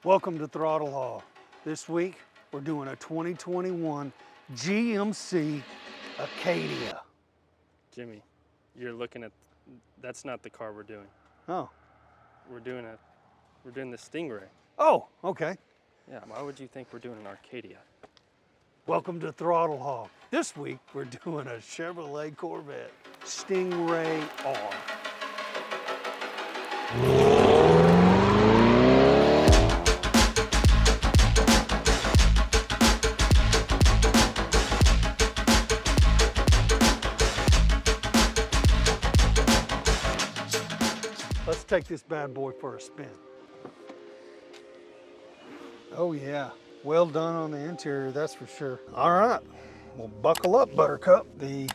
Welcome to Throttle Hall. This week, we're doing a 2021 GMC Acadia. Jimmy, you're looking at, that's not the car we're doing. Oh. We're doing the Stingray. Oh, okay. Yeah, why would you think we're doing an Arcadia? Welcome to Throttle Hall. This week, we're doing a Chevrolet Corvette Stingray R. Let's take this bad boy for a spin. Oh yeah, well done on the interior, that's for sure. All right, well buckle up, Buttercup. The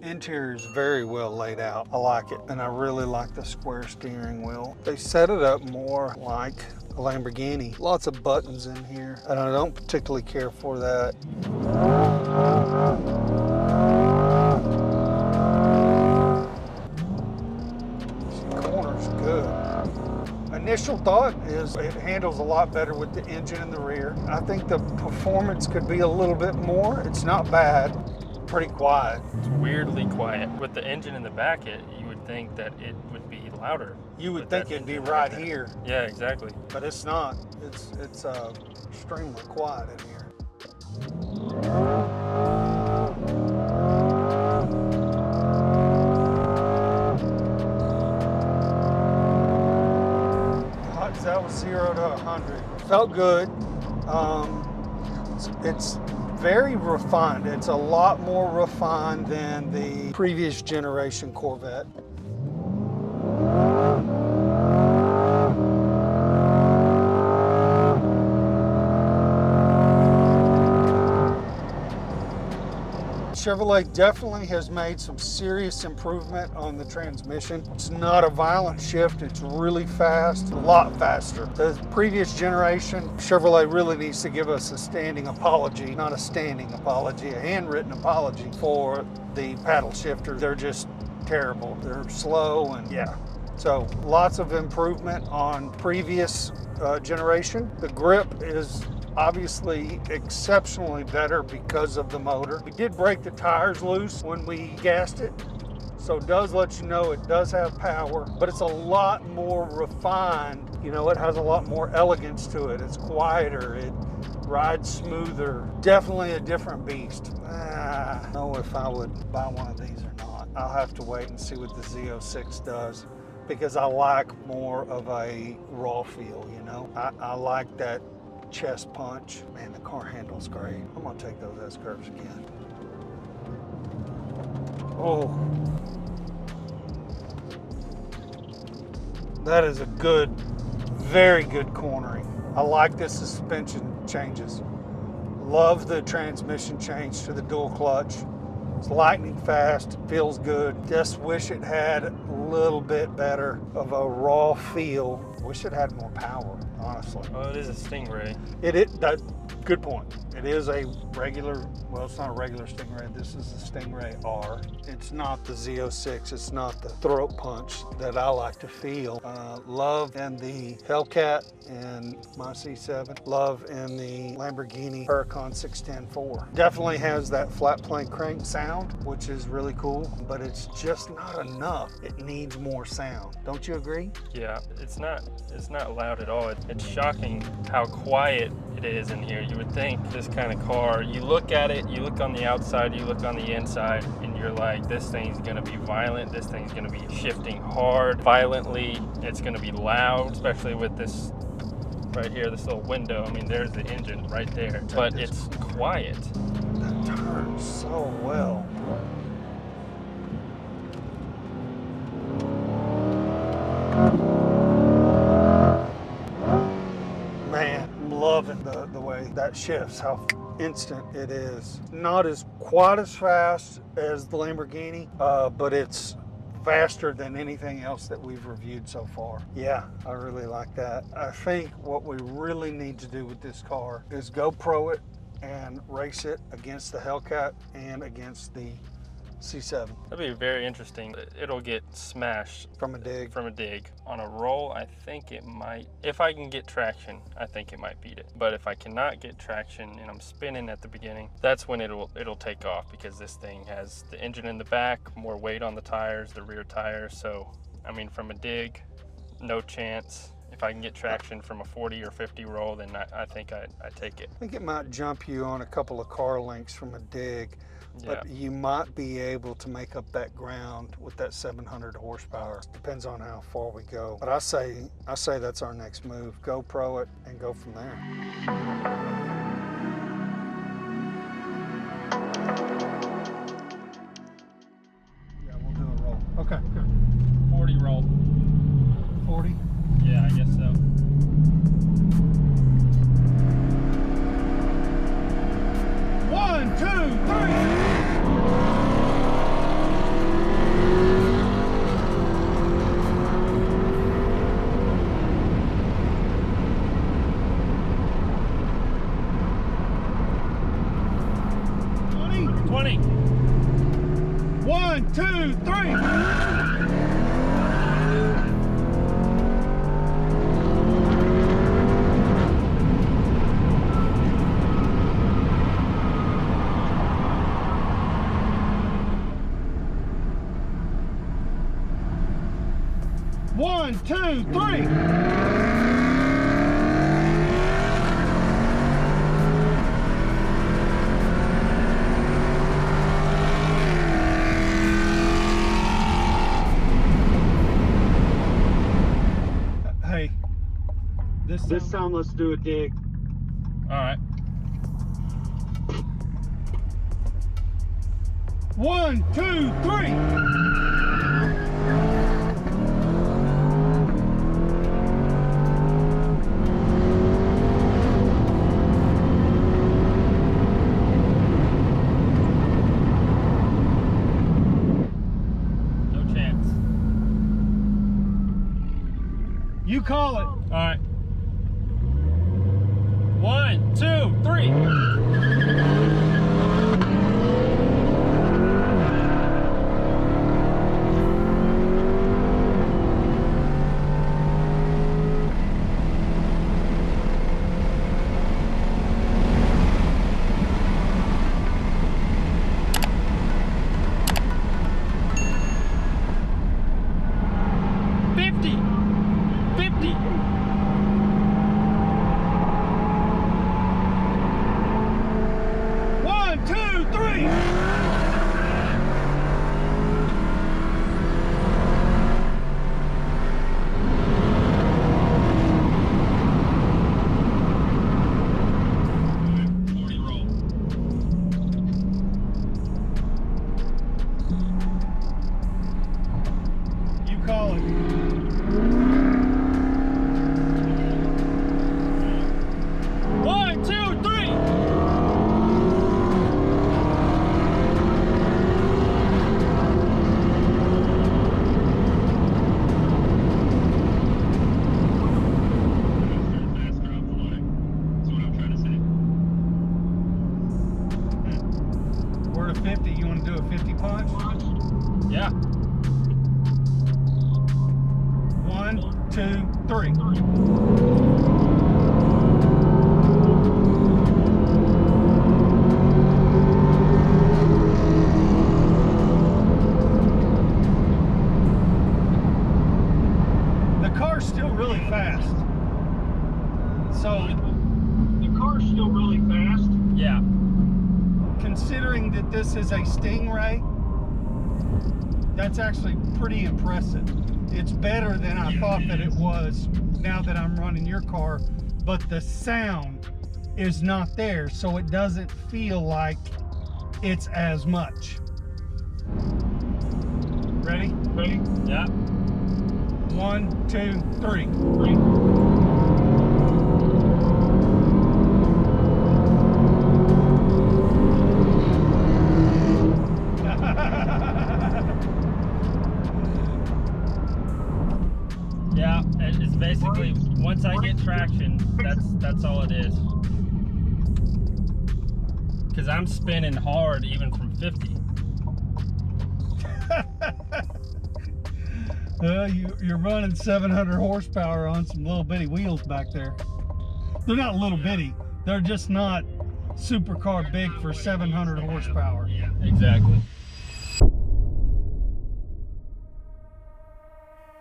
interior is very well laid out. I like it, and I really like the square steering wheel. They set it up more like a Lamborghini. Lots of buttons in here, and I don't particularly care for that. Initial thought is it handles a lot better with the engine in the rear. I think the performance could be a little bit more. It's not bad, pretty quiet. It's weirdly quiet. With the engine in the back, you would think that it would be louder. You would think it'd be right here. Yeah, exactly. But it's not. It's extremely quiet in here. That was 0 to 100. Felt good. It's very refined. It's a lot more refined than the previous generation Corvette. Chevrolet definitely has made some serious improvement on the transmission. It's not a violent shift, it's really fast, a lot faster. The previous generation, Chevrolet really needs to give us a standing apology, not a standing apology, a handwritten apology for the paddle shifter. They're just terrible. They're slow and yeah. So lots of improvement on previous generation. The grip is obviously exceptionally better because of the motor. We did break the tires loose when we gassed it, so it does let you know it does have power, but it's a lot more refined. You know, it has a lot more elegance to it. It's quieter, it rides smoother. Definitely a different beast. I don't know if I would buy one of these or not. I'll have to wait and see what the Z06 does, because I like more of a raw feel, you know? I like that chest punch. Man, the car handles great. I'm gonna take those S-curves again. Oh. That is a good, very good cornering. I like the suspension changes. Love the transmission change to the dual clutch. It's lightning fast, feels good. Just wish it had a little bit better of a raw feel. Wish it had more power, honestly. Oh, it is a Stingray. Good point. It is a regular, well, it's not a regular Stingray. This is the Stingray R. It's not the Z06. It's not the throat punch that I like to feel. Love in the Hellcat and my C7. Love in the Lamborghini Huracan 610-4. Definitely has that flat plane crank sound, which is really cool, but it's just not enough. It needs more sound. Don't you agree? Yeah, it's not loud at all. It's shocking how quiet it is in here. You would think this kind of car, you look at it, you look on the outside, you look on the inside, and you're like, this thing's gonna be violent, this thing's gonna be shifting hard, violently, it's gonna be loud, especially with this right here, this little window. I mean, there's the engine right there, but it's quiet. That turns so well. Man, I'm loving the way that shifts, how instant it is. Not as quite as fast as the Lamborghini, but it's faster than anything else that we've reviewed so far. Yeah, I really like that. I think what we really need to do with this car is go pro it and race it against the Hellcat and against the C7 That'd be very interesting. It'll get smashed from a dig. from a dig. On a roll, I think it might. If I can get traction, I think it might beat it. But if I cannot get traction and I'm spinning at the beginning, that's when it'll take off, because this thing has the engine in the back, more weight on the tires, the rear tires. So, I mean, from a dig, no chance. If I can get traction from a 40 or 50 roll, then I think I take it. I think it might jump you on a couple of car lengths from a dig, but you might be able to make up that ground with that 700 horsepower. Depends on how far we go. But I say that's our next move. Go pro it and go from there. Yeah, we'll do a roll. Okay, good. 40 roll. 40. Yeah, I guess so. One, two, three. One, two, three. One, two, three. Hey, this time let's do a dig. All right. One, two, three. You call it. All right. 1, 2, 3. Yeah. 1, 2, 3. The car's still really fast. So the car's still really fast. Yeah. Considering that this is a Stingray, that's actually pretty impressive. It's better than I thought that it was now that I'm running your car, but the sound is not there, so it doesn't feel like it's as much. Ready? Ready? Yeah. 1, 2, 3. Yeah, it's basically once I get traction, that's all it is. Because I'm spinning hard even from 50. You're running 700 horsepower on some little bitty wheels back there. They're not little bitty. They're just not supercar big for 700 horsepower. Yeah, exactly.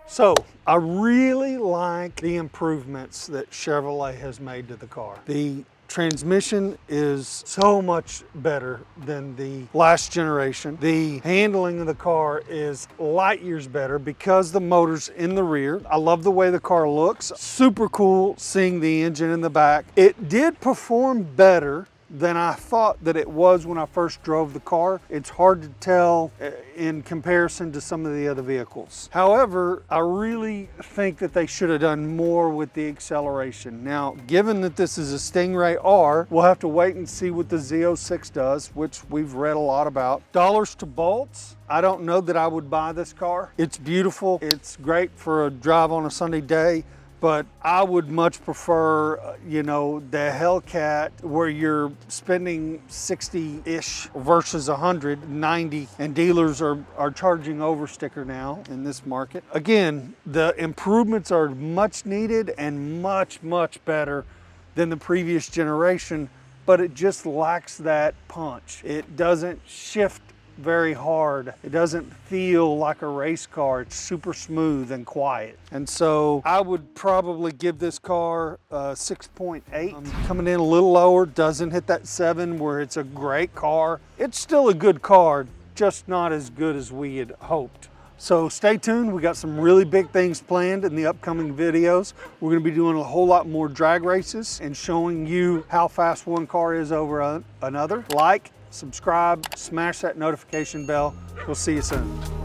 So I really like the improvements that Chevrolet has made to the car. The transmission is so much better than the last generation. The handling of the car is light years better because the motor's in the rear. I love the way the car looks. Super cool seeing the engine in the back. It did perform better than I thought that it was when I first drove the car. It's hard to tell in comparison to some of the other vehicles. However, I really think that they should have done more with the acceleration. Now, given that this is a Stingray R, we'll have to wait and see what the Z06 does, which we've read a lot about. Dollars to bolts, I don't know that I would buy this car. It's beautiful. It's great for a drive on a Sunday day. But I would much prefer, you know, the Hellcat where you're spending 60-ish versus 190, and dealers are charging over sticker now in this market. Again, the improvements are much needed and much, much better than the previous generation, but it just lacks that punch. It doesn't shift very hard. It doesn't feel like a race car. It's super smooth and quiet. And so I would probably give this car a 6.8. Coming in a little lower, doesn't hit that 7 where it's a great car. It's still a good car, just not as good as we had hoped. So stay tuned. We got some really big things planned in the upcoming videos. We're going to be doing a whole lot more drag races and showing you how fast one car is over another. Like, subscribe, smash that notification bell. We'll see you soon.